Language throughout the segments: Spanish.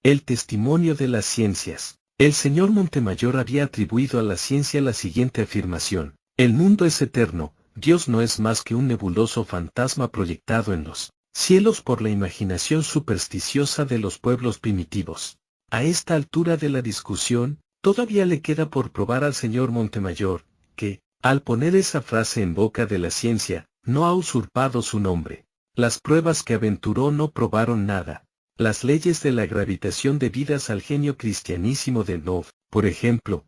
El testimonio de las ciencias. El señor Montemayor había atribuido a la ciencia la siguiente afirmación: el mundo es eterno, Dios no es más que un nebuloso fantasma proyectado en los cielos por la imaginación supersticiosa de los pueblos primitivos. A esta altura de la discusión, todavía le queda por probar al señor Montemayor, que, al poner esa frase en boca de la ciencia, no ha usurpado su nombre. Las pruebas que aventuró no probaron nada. Las leyes de la gravitación debidas al genio cristianísimo de Nov, por ejemplo.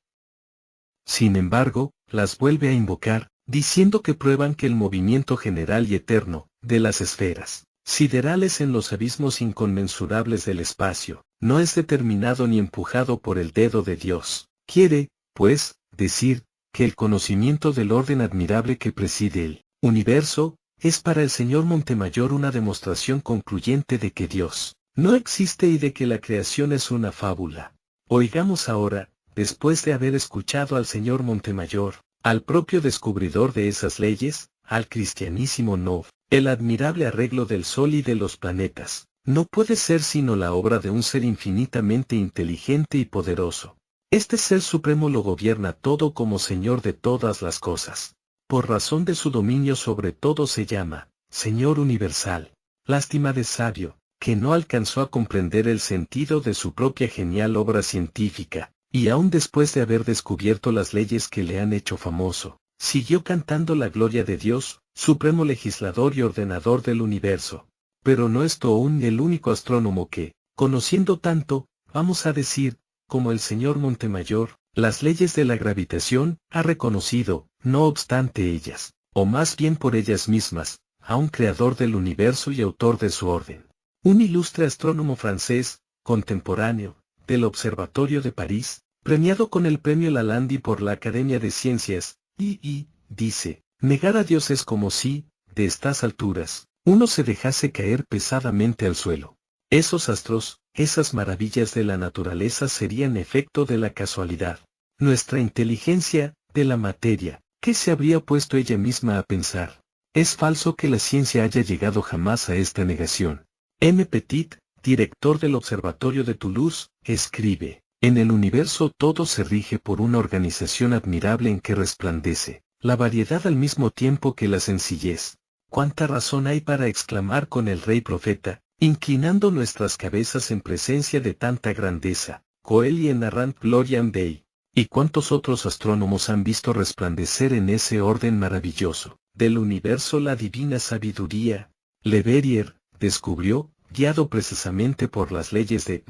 Sin embargo, las vuelve a invocar, diciendo que prueban que el movimiento general y eterno, de las esferas siderales en los abismos inconmensurables del espacio, no es determinado ni empujado por el dedo de Dios. Quiere, pues, decir, que el conocimiento del orden admirable que preside el universo, es para el señor Montemayor una demostración concluyente de que Dios no existe y de que la creación es una fábula. Oigamos ahora, después de haber escuchado al señor Montemayor, al propio descubridor de esas leyes, al cristianísimo Nov, el admirable arreglo del Sol y de los planetas, no puede ser sino la obra de un ser infinitamente inteligente y poderoso. Este ser supremo lo gobierna todo como Señor de todas las cosas. Por razón de su dominio sobre todo se llama Señor universal. Lástima de sabio, que no alcanzó a comprender el sentido de su propia genial obra científica, y aun después de haber descubierto las leyes que le han hecho famoso, siguió cantando la gloria de Dios, supremo legislador y ordenador del universo. Pero no es aún el único astrónomo que, conociendo tanto, vamos a decir, como el señor Montemayor, las leyes de la gravitación, ha reconocido, no obstante ellas, o más bien por ellas mismas, a un creador del universo y autor de su orden. Un ilustre astrónomo francés, contemporáneo, del Observatorio de París, premiado con el premio Lalande por la Academia de Ciencias, dice, negar a Dios es como si, de estas alturas, uno se dejase caer pesadamente al suelo. Esos astros, esas maravillas de la naturaleza serían efecto de la casualidad. Nuestra inteligencia, de la materia, ¿qué se habría puesto ella misma a pensar? Es falso que la ciencia haya llegado jamás a esta negación. M. Petit, director del Observatorio de Toulouse, escribe, en el universo todo se rige por una organización admirable en que resplandece la variedad al mismo tiempo que la sencillez. ¿Cuánta razón hay para exclamar con el rey profeta, inclinando nuestras cabezas en presencia de tanta grandeza, Coel y Enarrant Gloriam Dei? ¿Y cuántos otros astrónomos han visto resplandecer en ese orden maravilloso del universo la divina sabiduría? Leverrier descubrió, guiado precisamente por las leyes de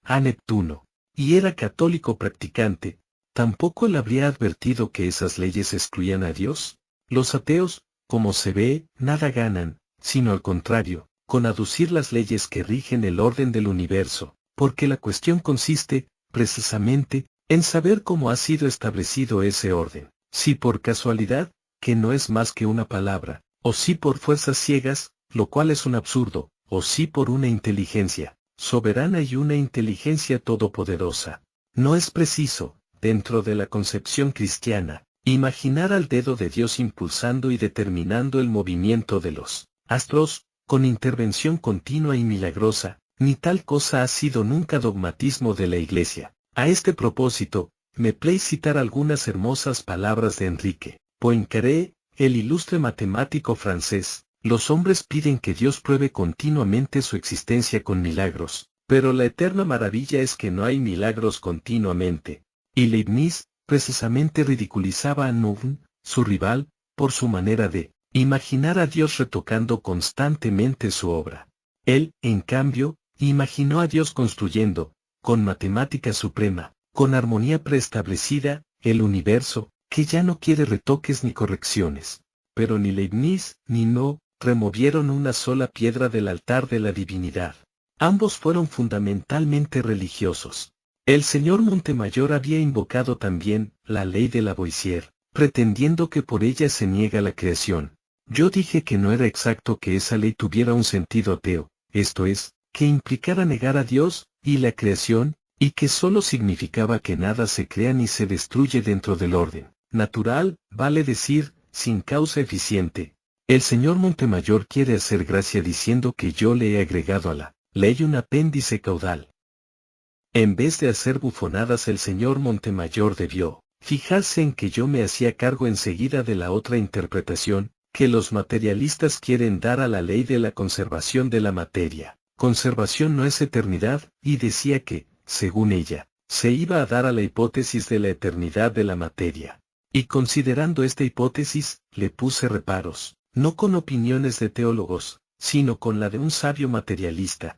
a Neptuno, y era católico practicante. ¿Tampoco él habría advertido que esas leyes excluían a Dios? Los ateos, como se ve, nada ganan, sino al contrario, con aducir las leyes que rigen el orden del universo, porque la cuestión consiste, precisamente, en saber cómo ha sido establecido ese orden, si por casualidad, que no es más que una palabra, o si por fuerzas ciegas, lo cual es un absurdo, o si por una inteligencia soberana y una inteligencia todopoderosa. No es preciso, dentro de la concepción cristiana, imaginar al dedo de Dios impulsando y determinando el movimiento de los astros, con intervención continua y milagrosa, ni tal cosa ha sido nunca dogmatismo de la Iglesia. A este propósito, me place citar algunas hermosas palabras de Enrique Poincaré, el ilustre matemático francés. Los hombres piden que Dios pruebe continuamente su existencia con milagros, pero la eterna maravilla es que no hay milagros continuamente. Y Leibniz, precisamente ridiculizaba a Newton, su rival, por su manera de imaginar a Dios retocando constantemente su obra. Él, en cambio, imaginó a Dios construyendo, con matemática suprema, con armonía preestablecida, el universo, que ya no quiere retoques ni correcciones. Pero ni Leibniz, ni No, removieron una sola piedra del altar de la divinidad. Ambos fueron fundamentalmente religiosos. El señor Montemayor había invocado también la ley de Lavoisier, pretendiendo que por ella se niega la creación. Yo dije que no era exacto que esa ley tuviera un sentido ateo, esto es, que implicara negar a Dios y la creación, y que sólo significaba que nada se crea ni se destruye dentro del orden natural, vale decir, sin causa eficiente. El señor Montemayor quiere hacer gracia diciendo que yo le he agregado a la ley un apéndice caudal. En vez de hacer bufonadas, el señor Montemayor debió fijarse en que yo me hacía cargo enseguida de la otra interpretación, que los materialistas quieren dar a la ley de la conservación de la materia. Conservación no es eternidad, y decía que, según ella, se iba a dar a la hipótesis de la eternidad de la materia. Y considerando esta hipótesis, le puse reparos, no con opiniones de teólogos, sino con la de un sabio materialista,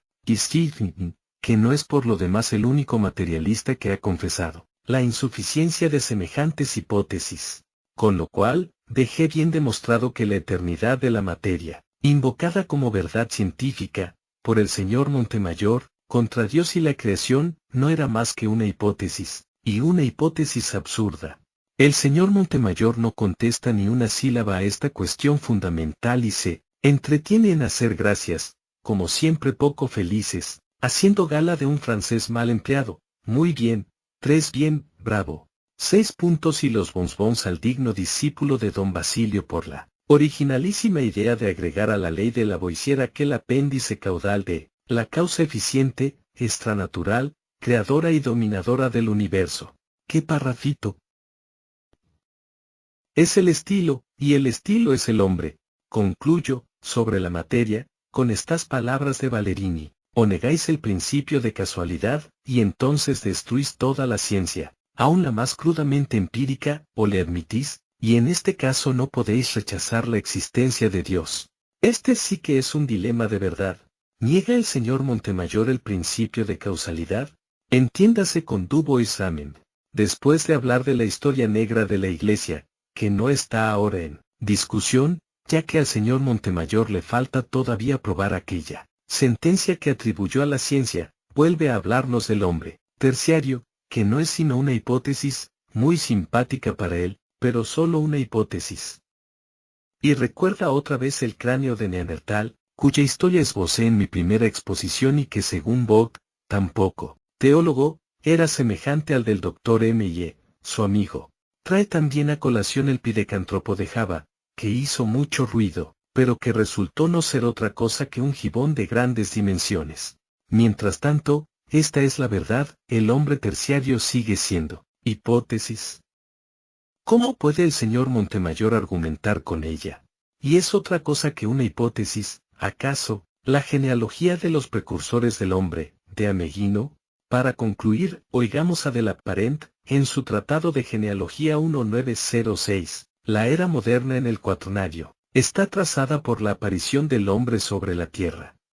que no es por lo demás el único materialista que ha confesado la insuficiencia de semejantes hipótesis. Con lo cual, dejé bien demostrado que la eternidad de la materia, invocada como verdad científica, por el señor Montemayor, contra Dios y la creación, no era más que una hipótesis, y una hipótesis absurda. El señor Montemayor no contesta ni una sílaba a esta cuestión fundamental y se entretiene en hacer gracias, como siempre poco felices, haciendo gala de un francés mal empleado. Muy bien, 3 bien, bravo. 6 puntos y los bonbons al digno discípulo de don Basilio por la originalísima idea de agregar a la ley de Lavoisier aquel apéndice caudal de la causa eficiente, extranatural, creadora y dominadora del universo. ¡Qué parrafito! Es el estilo, y el estilo es el hombre. Concluyo, sobre la materia, con estas palabras de Valerini. O negáis el principio de casualidad, y entonces destruís toda la ciencia, aun la más crudamente empírica, o le admitís, y en este caso no podéis rechazar la existencia de Dios. Este sí que es un dilema de verdad. ¿Niega el señor Montemayor el principio de causalidad? Entiéndase con du bois amen. Después de hablar de la historia negra de la Iglesia, que no está ahora en discusión, ya que al señor Montemayor le falta todavía probar aquella sentencia que atribuyó a la ciencia, vuelve a hablarnos del hombre terciario, que no es sino una hipótesis, muy simpática para él, pero solo una hipótesis. Y recuerda otra vez el cráneo de Neandertal, cuya historia esbocé en mi primera exposición y que según Vogt, tampoco, teólogo, era semejante al del Dr. M.Y., su amigo. Trae también a colación el pidecántropo de Java, que hizo mucho ruido, pero que resultó no ser otra cosa que un gibón de grandes dimensiones. Mientras tanto, esta es la verdad, el hombre terciario sigue siendo hipótesis. ¿Cómo puede el señor Montemayor argumentar con ella? Y es otra cosa que una hipótesis, ¿acaso, la genealogía de los precursores del hombre, de Ameghino? Para concluir, oigamos a de la Parent, en su Tratado de Genealogía 1906, la era moderna en el Cuaternario está trazada por la aparición del hombre sobre la tierra.